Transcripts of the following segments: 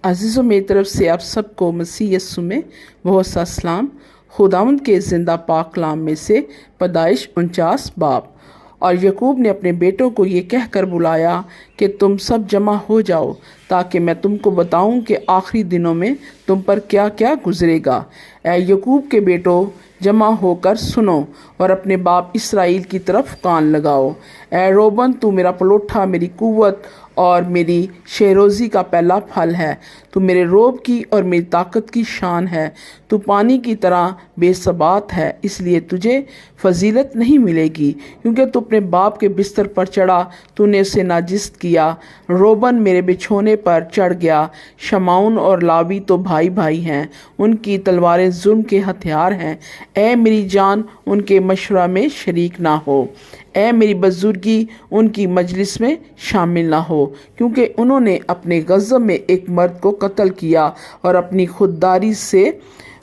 अज़ीज़ों मेरी तरफ से आप सबको मसीह यस्सु में बहुत सा सलाम। खुदावंद के ज़िंदा पाक कलाम में से पैदाइश 49 बाब। और यकूब ने अपने बेटों को ये कहकर बुलाया कि तुम सब जमा हो जाओ ताकि मैं तुमको बताऊं कि आखिरी दिनों में तुम पर क्या क्या गुजरेगा। ऐ यकूब के बेटों, जमा होकर सुनो और अपने बाप इसराइल की तरफ कान लगाओ। ऐ रोबन, तू मेरा पलोठा, मेरी कुव्वत और मेरी शेरोज़ी का पहला फल है। तू मेरे रोब की और मेरी ताकत की शान है। तू पानी की तरह बेसबात है, इसलिए तुझे फजीलत नहीं मिलेगी क्योंकि तू अपने बाप के बिस्तर पर चढ़ा, तूने उसे नाजिस्त किया। रोबन मेरे बिछोने पर चढ़ गया। शमाउन और लावी तो भाई भाई हैं, उनकी तलवारें जुल्म के हथियार हैं। ऐ मेरी जान, उनके मशवरा में शरीक ना हो। ऐ मेरी बुजुर्गी, उनकी मजलिस में शामिल ना हो, क्योंकि उन्होंने अपने गज़ब में एक मर्द को कत्ल किया और अपनी खुददारी से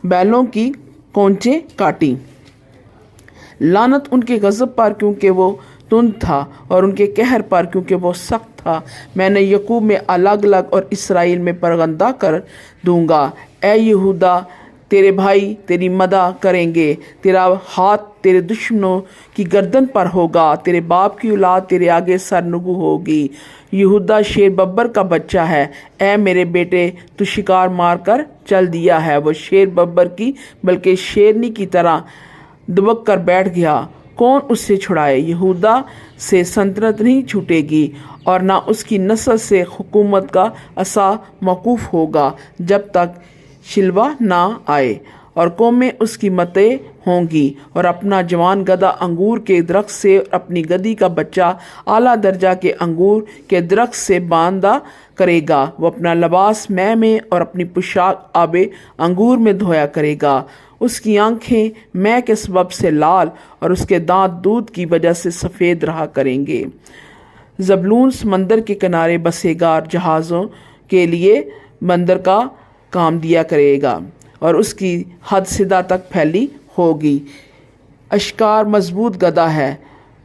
बैलों की कोंचें काटी। लानत उनके गज़ब पर, क्योंकि वो तुंद था, और उनके कहर पर, क्योंकि वो सख्त था। मैंने यकूब में अलग अलग और इसराइल में परगंदा कर दूंगा। ऐ यहूदा, तेरे भाई तेरी मदा करेंगे, तेरा हाथ तेरे दुश्मनों की गर्दन पर होगा, तेरे बाप की औलाद तेरे आगे सरनुगु होगी। यहूदा शेर बब्बर का बच्चा है। ऐ मेरे बेटे, तू शिकार मार कर चल दिया है। वो शेर बब्बर की बल्कि शेरनी की तरह दुबक कर बैठ गया। कौन उससे छुड़ाए? यहूदा से सल्तनत नहीं छूटेगी और ना उसकी नस्ल से हुकूमत का असा मौकूफ़ होगा जब तक शिलवा ना आए। और कौमें उसकी मतें होंगी और अपना जवान गधा अंगूर के दरख्त से, अपनी गधी का बच्चा आला दर्जा के अंगूर के दरख्त से बांधा करेगा। वो अपना लिबास मैं में और अपनी पोशाक आबे अंगूर में धोया करेगा। उसकी आंखें मैं के सबब से लाल और उसके दांत दूध की वजह से सफ़ेद रहा करेंगे। ज़बूलून समंदर के किनारे बसेगा और जहाज़ों के लिए बंदर का काम दिया करेगा और उसकी हद सिदा तक फैली होगी। अश्कार मजबूत गधा है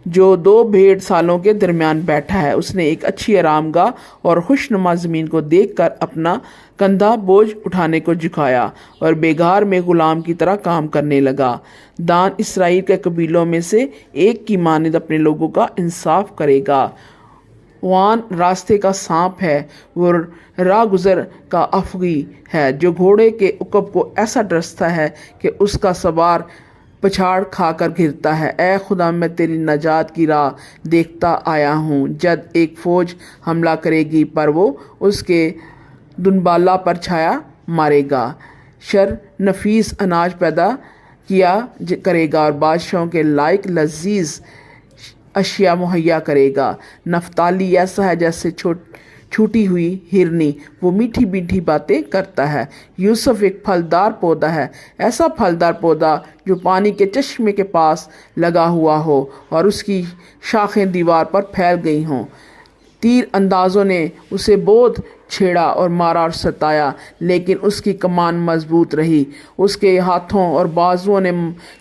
जो 2 भेड़ सालों के दरमियान बैठा है। उसने एक अच्छी आरामगाह और खुशनुमा ज़मीन को देखकर अपना कंधा बोझ उठाने को झुकाया और बेगार में गुलाम की तरह काम करने लगा। दान इसराइल के कबीलों में से एक की मानिंद अपने लोगों का इंसाफ करेगा। वान रास्ते का सांप है, वो राह गुज़र का अफगी है जो घोड़े के उकब को ऐसा डसता है कि उसका सवार पछाड़ खाकर गिरता है। ऐ खुदा, मैं तेरी नजात की राह देखता आया हूँ। जब एक फ़ौज हमला करेगी पर वो उसके दुनबाला पर छाया मारेगा। शर नफीस अनाज पैदा किया करेगा और बादशाहों के लायक लजीज अशिया मुहैया करेगा। नफ्ताली ऐसा है जैसे छूटी हुई हिरनी, वो मीठी मीठी बातें करता है। यूसुफ एक फलदार पौधा है, ऐसा फलदार पौधा जो पानी के चश्मे के पास लगा हुआ हो और उसकी शाखें दीवार पर फैल गई हों। तीर अंदाजों ने उसे बोध छेड़ा और मारा और सताया, लेकिन उसकी कमान मजबूत रही। उसके हाथों और बाजुओं ने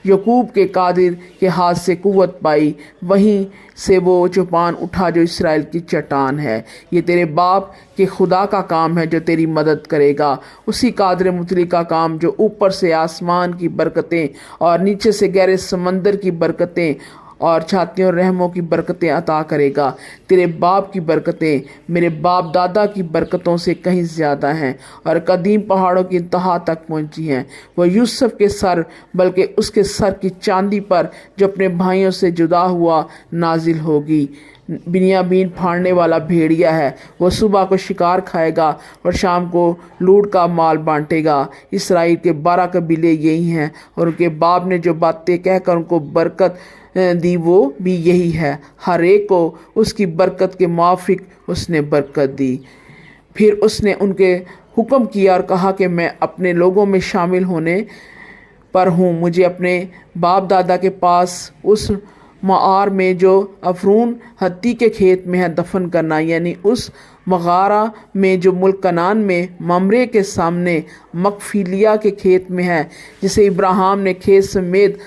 यकूब के कादिर के हाथ से कुव्वत पाई। वहीं से वो चौपान उठा जो इसराइल की चट्टान है। ये तेरे बाप के खुदा का काम है जो तेरी मदद करेगा, उसी कादिर मुतली का काम जो ऊपर से आसमान की बरकतें और नीचे से गहरे समंदर की बरकतें और छातियों रहमों की बरकतें अता करेगा। तेरे बाप की बरकतें मेरे बाप दादा की बरकतों से कहीं ज़्यादा हैं और कदीम पहाड़ों की इंतहा तक पहुंची हैं। वह यूसुफ के सर बल्कि उसके सर की चांदी पर जो अपने भाइयों से जुदा हुआ नाजिल होगी। बिन्यामीन फाड़ने वाला भेड़िया है, वह सुबह को शिकार खाएगा और शाम को लूट का माल बांटेगा। इसराइल के 12 कबीले यही हैं और उनके बाप ने जो बातें कहकर उनको बरकत दी वो भी यही है। हर एक को उसकी बरकत के मुआफिक उसने बरकत दी। फिर उसने उनके हुक्म किया और कहा कि मैं अपने लोगों में शामिल होने पर हूँ। मुझे अपने बाप दादा के पास उस मआर में जो अफरून हत्ती के खेत में है दफन करना, यानी उस मगारा में जो मुल्क कनान में ममरे के सामने मकफीलिया के खेत में है, जिसे इब्राहिम ने खेत समेत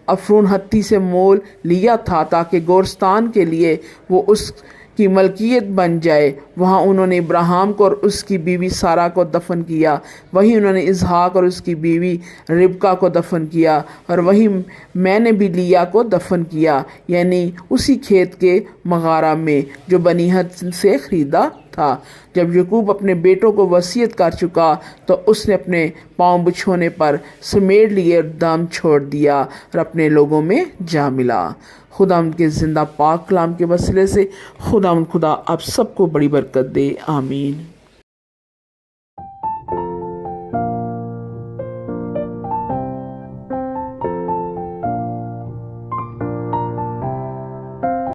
अफरून हत्ती से मोल लिया था ताकि गोरस्तान के लिए वो उस کی ملکیت بن جائے۔ وہاں انہوں نے ابراہیم کو اور اس کی بیوی سارہ کو دفن کیا، وہیں انہوں نے اسحاق اور اس کی بیوی ربکہ کو دفن کیا، اور وہیں میں نے بھی لیا کو دفن کیا، یعنی اسی کھیت کے مغارہ میں جو بنی حد سے خریدا تھا۔ جب یعقوب اپنے بیٹوں کو وصیت کر چکا تو اس نے اپنے پاؤں بچھونے پر سمیٹ لیے اور دم چھوڑ دیا اور اپنے لوگوں میں جا ملا۔ خداوند کے زندہ پاک کلام کے وسیلے سے خدا آپ سب کو بڑی برکت دے، آمین۔